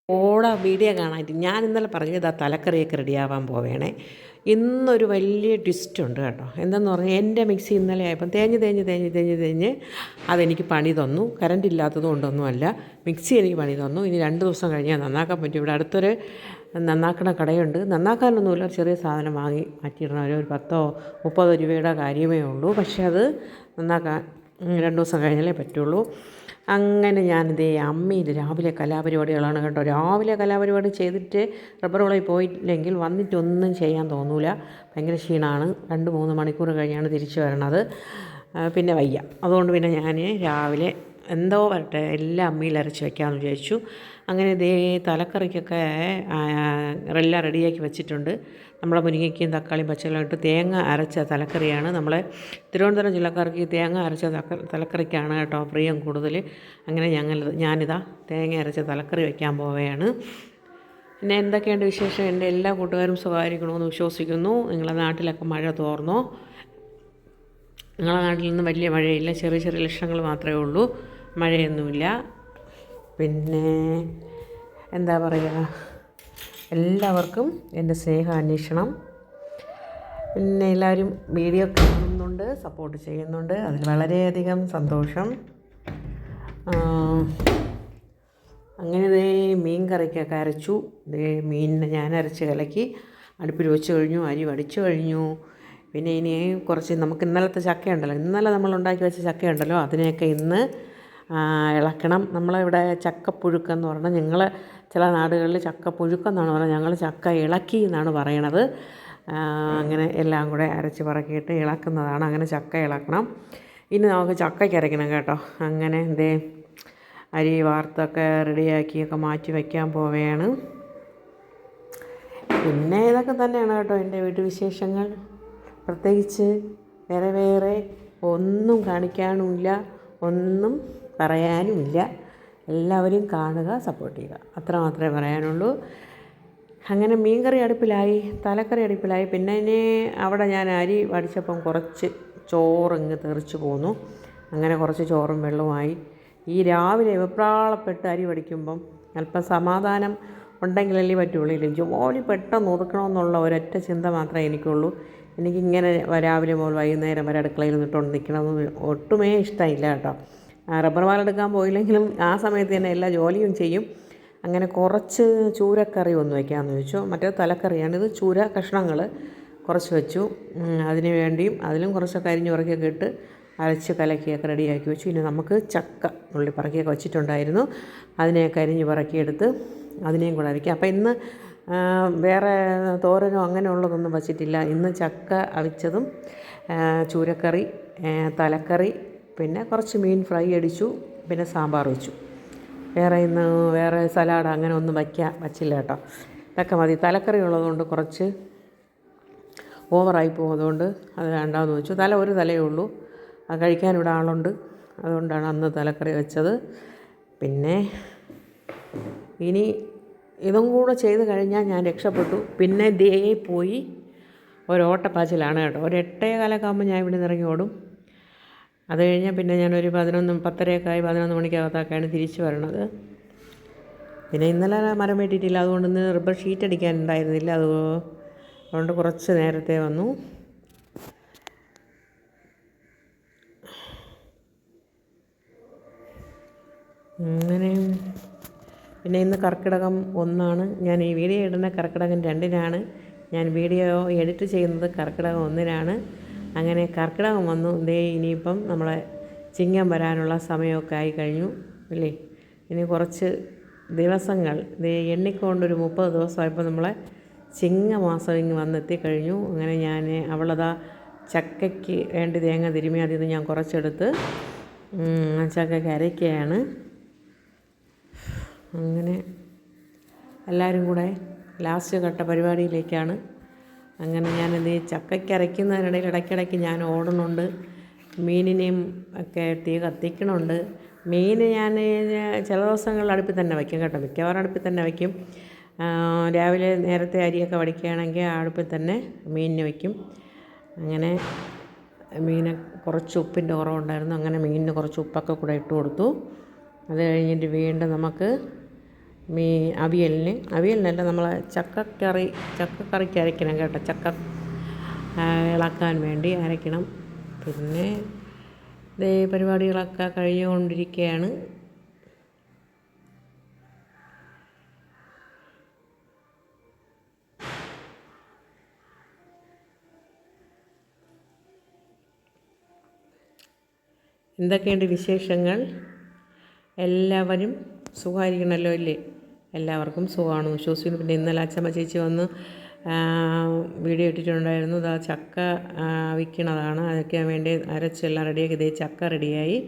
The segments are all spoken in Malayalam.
വീഡിയോ കാണാനായിട്ട് ഞാൻ ഇന്നലെ പറഞ്ഞത് തലക്കറിയൊക്കെ റെഡിയാവാൻ പോവേണേ. ഇന്നൊരു വലിയ ട്വിസ്റ്റ് കേട്ടോ. എന്തെന്ന് പറഞ്ഞാൽ എൻ്റെ മിക്സി ഇന്നലെ ആയപ്പം തേഞ്ഞ് അതെനിക്ക് പണി തന്നു. കറണ്ട് ഇല്ലാത്തത് കൊണ്ടൊന്നുമല്ല, മിക്സി എനിക്ക് പണി തന്നു. ഇനി 2 ദിവസം കഴിഞ്ഞാൽ നന്നാക്കാൻ പറ്റും. ഇവിടെ അടുത്തൊരു നന്നാക്കണ കടയുണ്ട്. നന്നാക്കാനൊന്നുമില്ല, ചെറിയ സാധനം വാങ്ങി മാറ്റിയിടണം. ഒരു 10-30 രൂപയുടെ കാര്യമേ ഉള്ളൂ. പക്ഷേ അത് നന്നാക്കാൻ 2 ദിവസം കഴിഞ്ഞാലേ പറ്റുള്ളൂ. അങ്ങനെ ഞാനിതേ അമ്മയിൽ രാവിലെ കലാപരിപാടികളാണ് കേട്ടോ. രാവിലെ കലാപരിപാടി ചെയ്തിട്ട് റബ്ബർ കോളേജിൽ പോയില്ലെങ്കിൽ വന്നിട്ടൊന്നും ചെയ്യാൻ തോന്നില്ല. ഭയങ്കര ക്ഷീണമാണ്. 2-3 മണിക്കൂർ കഴിഞ്ഞാണ് തിരിച്ചു വരണത്. പിന്നെ വയ്യ. അതുകൊണ്ട് പിന്നെ ഞാൻ രാവിലെ എന്തോ വരട്ടെ എല്ലാം അമ്മിയിൽ അരച്ച് വയ്ക്കാമെന്ന് വിചാരിച്ചു. അങ്ങനെ ഇതേ തലക്കറിക്കൊക്കെ എല്ലാം റെഡിയാക്കി വെച്ചിട്ടുണ്ട്. നമ്മളെ മുരിങ്ങയ്ക്കയും തക്കാളിയും പച്ചമുളകും ഇട്ട് തേങ്ങ അരച്ച തലക്കറിയാണ്. നമ്മളെ തിരുവനന്തപുരം ജില്ലക്കാർക്ക് തേങ്ങ അരച്ച തലക്കറിക്കാണ് കേട്ടോ പ്രിയം കൂടുതൽ. അങ്ങനെ ഞാനിതാ തേങ്ങ അരച്ച തലക്കറി വയ്ക്കാൻ പോവുകയാണ്. പിന്നെ എന്തൊക്കെയുണ്ട് വിശേഷം? എൻ്റെ എല്ലാ കൂട്ടുകാരും സുഖമായിരിക്കണമെന്ന് വിശ്വസിക്കുന്നു. നിങ്ങളുടെ നാട്ടിലൊക്കെ മഴ തോർന്നോ? നിങ്ങളുടെ നാട്ടിൽ നിന്ന് വലിയ മഴയില്ല, ചെറിയ ചെറിയ ലക്ഷണങ്ങൾ മാത്രമേ ഉള്ളൂ, മഴയൊന്നുമില്ല. പിന്നെ എന്താ പറയുക, എല്ലാവർക്കും എൻ്റെ സ്നേഹാന്വേഷണം. പിന്നെ എല്ലാവരും വീഡിയോ കാണുന്നുണ്ട്, സപ്പോർട്ട് ചെയ്യുന്നുണ്ട്, അതിൽ വളരെയധികം സന്തോഷം. അങ്ങനെ ദേ മീൻ കറിക്കൊക്കെ അരച്ചു. ദേ മീനിനെ ഞാൻ അരച്ച് കലക്കി അടുപ്പിൽ വെച്ച് കഴിഞ്ഞു, അരി വടിച്ചു കഴിഞ്ഞു. പിന്നെ ഇനി കുറച്ച് നമുക്ക് ഇന്നലത്തെ ചക്കയുണ്ടല്ലോ, ഇന്നലെ നമ്മൾ ഉണ്ടാക്കി വെച്ച ചക്കയുണ്ടല്ലോ, അതിനെയൊക്കെ ഇന്ന് ഇളക്കണം. നമ്മളിവിടെ ചക്കപ്പുഴുക്കെന്ന് പറഞ്ഞാൽ, ഞങ്ങൾ ചില നാടുകളിൽ ചക്കപ്പുഴുക്കെന്നാണ് പറയുന്നത്, ഞങ്ങൾ ചക്ക ഇളക്കി എന്നാണ് പറയണത്. അങ്ങനെ എല്ലാം കൂടെ അരച്ച് പറക്കിയിട്ട് ഇളക്കുന്നതാണ്. അങ്ങനെ ചക്ക ഇളക്കണം. ഇനി നമുക്ക് ചക്കയ്ക്ക് അരയ്ക്കണം കേട്ടോ. അങ്ങനെ എന്തേ അരി വാർത്തൊക്കെ റെഡിയാക്കിയൊക്കെ മാറ്റി വയ്ക്കാൻ പോവുകയാണ്. പിന്നെ ഇതൊക്കെ തന്നെയാണ് കേട്ടോ എൻ്റെ വീട്ടുവിശേഷങ്ങൾ. പ്രത്യേകിച്ച് വേറെ ഒന്നും കാണിക്കാനുമില്ല, ഒന്നും പറയാനുമില്ല. എല്ലാവരും കാണുക, സപ്പോർട്ട് ചെയ്യുക, അത്ര മാത്രമേ പറയാനുള്ളൂ. അങ്ങനെ മീൻകറി അടുപ്പിലായി, തലക്കറി അടുപ്പിലായി. പിന്നെ ഇനി അവിടെ ഞാൻ അരി വടിച്ചപ്പം കുറച്ച് ചോറിങ്ങ് തെറിച്ച് പോന്നു. അങ്ങനെ കുറച്ച് ചോറും വെള്ളവുമായി. ഈ രാവിലെ വെപ്രാളപ്പെട്ട് അരി വടിക്കുമ്പം അല്പം സമാധാനം ഉണ്ടെങ്കിലല്ലേ പറ്റുള്ളൂ. ഇല്ല, ജോലി പെട്ടെന്ന് ഒതുക്കണമെന്നുള്ള ഒരൊറ്റ ചിന്ത മാത്രമേ എനിക്കുള്ളൂ. എനിക്കിങ്ങനെ രാവിലെ മുതൽ വൈകുന്നേരം വരെ അടുക്കളയിൽ നിന്നിട്ട് നിൽക്കണമെന്ന് ഒട്ടുമേ ഇഷ്ടമില്ല കേട്ടോ. റബ്ബർ പാലെടുക്കാൻ പോയില്ലെങ്കിലും ആ സമയത്ത് തന്നെ എല്ലാ ജോലിയും ചെയ്യും. അങ്ങനെ കുറച്ച് ചൂരക്കറി ഒന്ന് വയ്ക്കാമെന്ന് വെച്ചു. മറ്റേ തലക്കറിയാണ്, ഇത് ചൂര കഷ്ണങ്ങൾ കുറച്ച് വെച്ചു. അതിന് വേണ്ടിയും അതിലും കുറച്ചൊക്കെ അരിഞ്ഞ് പറക്കിയൊക്കെ ഇട്ട് അരച്ച് കലക്കിയൊക്കെ റെഡിയാക്കി വെച്ചു. ഇനി നമുക്ക് ചക്ക ഉള്ളി പറക്കിയൊക്കെ വെച്ചിട്ടുണ്ടായിരുന്നു, അതിനെയൊക്കെ അരിഞ്ഞ് പറക്കിയെടുത്ത് അതിനെയും കൂടെ അരയ്ക്കാം. അപ്പോൾ ഇന്ന് വേറെ തോരനോ അങ്ങനെയുള്ളതൊന്നും വച്ചിട്ടില്ല. ഇന്ന് ചക്ക അവിച്ചതും ചൂരക്കറി, തലക്കറി, പിന്നെ കുറച്ച് മീൻ ഫ്രൈ അടിച്ചു, പിന്നെ സാമ്പാർ വെച്ചു. വേറെ സലാഡ് അങ്ങനെ ഒന്നും വച്ചില്ല കേട്ടോ. ഇതൊക്കെ മതി. തലക്കറി ഉള്ളതുകൊണ്ട് കുറച്ച് ഓവറായി പോകുന്നതുകൊണ്ട് അത് വേണ്ടാന്ന് വെച്ചു. ഒരു തലയേ ഉള്ളൂ, അത് കഴിക്കാനിവിടെ ആളുണ്ട്, അതുകൊണ്ടാണ് അന്ന് തലക്കറി വെച്ചത്. പിന്നെ ഇനി ഇതും കൂടെ ചെയ്ത് കഴിഞ്ഞാൽ ഞാൻ രക്ഷപ്പെട്ടു. പിന്നെ ദേ പോയി ഓട്ടപ്പാച്ചിലാണ് കേട്ടോ. 8:15 ആകുമ്പോൾ ഞാൻ ഇവിടെ നിന്ന് ഇറങ്ങി ഓടും. അത് കഴിഞ്ഞാൽ പിന്നെ ഞാനൊരു 11 മണിക്കകത്തൊക്കെയാണ് തിരിച്ചു വരണത്. പിന്നെ ഇന്നലെ മരം വെട്ടിയിട്ടില്ല, അതുകൊണ്ട് ഇന്ന് റബ്ബർ ഷീറ്റ് അടിക്കാൻ ഉണ്ടായിരുന്നില്ല, അതുകൊണ്ട് കുറച്ച് നേരത്തെ വന്നു. അങ്ങനെ പിന്നെ ഇന്ന് കർക്കിടകം 1 ഞാൻ ഈ വീഡിയോ ഇടുന്ന കർക്കിടകം 2 ഞാൻ വീഡിയോ എഡിറ്റ് ചെയ്യുന്നത് കർക്കിടകം 1 അങ്ങനെ കർക്കിടകം വന്നു. ഇനിയിപ്പം നമ്മളെ ചിങ്ങം വരാനുള്ള സമയമൊക്കെ ആയി കഴിഞ്ഞു അല്ലേ. ഇനി കുറച്ച് ദിവസങ്ങൾ എണ്ണിക്കൊണ്ടൊരു 30 ദിവസമായപ്പോൾ നമ്മളെ ചിങ്ങമാസം ഇങ്ങ് വന്നെത്തിക്കഴിഞ്ഞു. അങ്ങനെ ഞാൻ അവളതാ ചക്കയ്ക്ക് വേണ്ടി തേങ്ങ തിരുമ്മി അതിൽ നിന്ന് ഞാൻ കുറച്ചെടുത്ത് ചക്കയ്ക്ക് അരയ്ക്കുകയാണ്. അങ്ങനെ എല്ലാവരും കൂടെ ലാസ്റ്റ് ഘട്ട പരിപാടിയിലേക്കാണ്. അങ്ങനെ ഞാനിത് ചക്കയ്ക്ക് അരയ്ക്കുന്നതിനിടയിൽ ഇടയ്ക്കിടയ്ക്ക് ഞാൻ ഓടുന്നുണ്ട്, മീനിനെയും ഒക്കെ തീ കത്തിക്കണുണ്ട്. മീൻ ഞാൻ ചില ദിവസങ്ങളിൽ അടുപ്പിൽ തന്നെ വയ്ക്കും കേട്ടോ, മിക്കവാറും അടുപ്പിൽ തന്നെ വയ്ക്കും. രാവിലെ നേരത്തെ അരിയൊക്കെ വടിക്കുകയാണെങ്കിൽ ആ അടുപ്പിൽ തന്നെ മീനിനെ വയ്ക്കും. അങ്ങനെ മീന് കുറച്ച് ഉപ്പിൻ്റെ കുറവുണ്ടായിരുന്നു, അങ്ങനെ മീനിന് കുറച്ച് ഉപ്പൊക്കെ കൂടെ ഇട്ട് കൊടുത്തു. അത് കഴിഞ്ഞിട്ട് വീണ്ടും നമുക്ക് അവിയലിനല്ല നമ്മൾ ചക്കക്കറിക്ക് അരയ്ക്കണം കേട്ടോ. ചക്ക ഇളക്കാൻ വേണ്ടി അരയ്ക്കണം. പിന്നെ ഇതേ പരിപാടികളൊക്കെ കഴിഞ്ഞുകൊണ്ടിരിക്കുകയാണ്. എന്തൊക്കെയുണ്ട് വിശേഷങ്ങൾ? എല്ലാവരും സുഖമായിരിക്കണമല്ലോ അല്ലേ? എല്ലാവർക്കും സുഖമാണ് വിശ്വസിക്കുന്നു. പിന്നെ ഇന്നലെ അച്ചമ്മ ചേച്ചി വന്ന് വീഡിയോ ഇട്ടിട്ടുണ്ടായിരുന്നു. ഇതാ ചക്ക വിൽക്കണതാണ്. അതൊക്കെ വേണ്ടി അരച്ചെല്ലാം റെഡിയാക്കി. ഇതേ ചക്ക റെഡിയായി.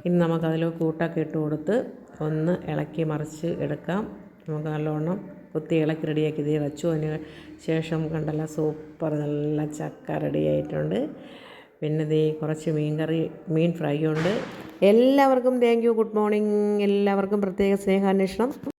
ഇനി നമുക്കതിൽ കൂട്ടൊക്കെ ഇട്ട് കൊടുത്ത് ഒന്ന് ഇളക്കി മറിച്ച് എടുക്കാം. നമുക്ക് നല്ലവണ്ണം കുത്തി ഇളക്കി റെഡിയാക്കി ഇതേ വച്ചു. അതിന് ശേഷം കണ്ടല്ല സൂപ്പർ നല്ല ചക്ക റെഡിയായിട്ടുണ്ട്. പിന്നെ ദേ കുറച്ച് മീൻ ഫ്രൈ ഉണ്ട്. എല്ലാവർക്കും താങ്ക് യു, ഗുഡ് മോർണിംഗ്. എല്ലാവർക്കും പ്രത്യേക സ്നേഹാന്വേഷണം.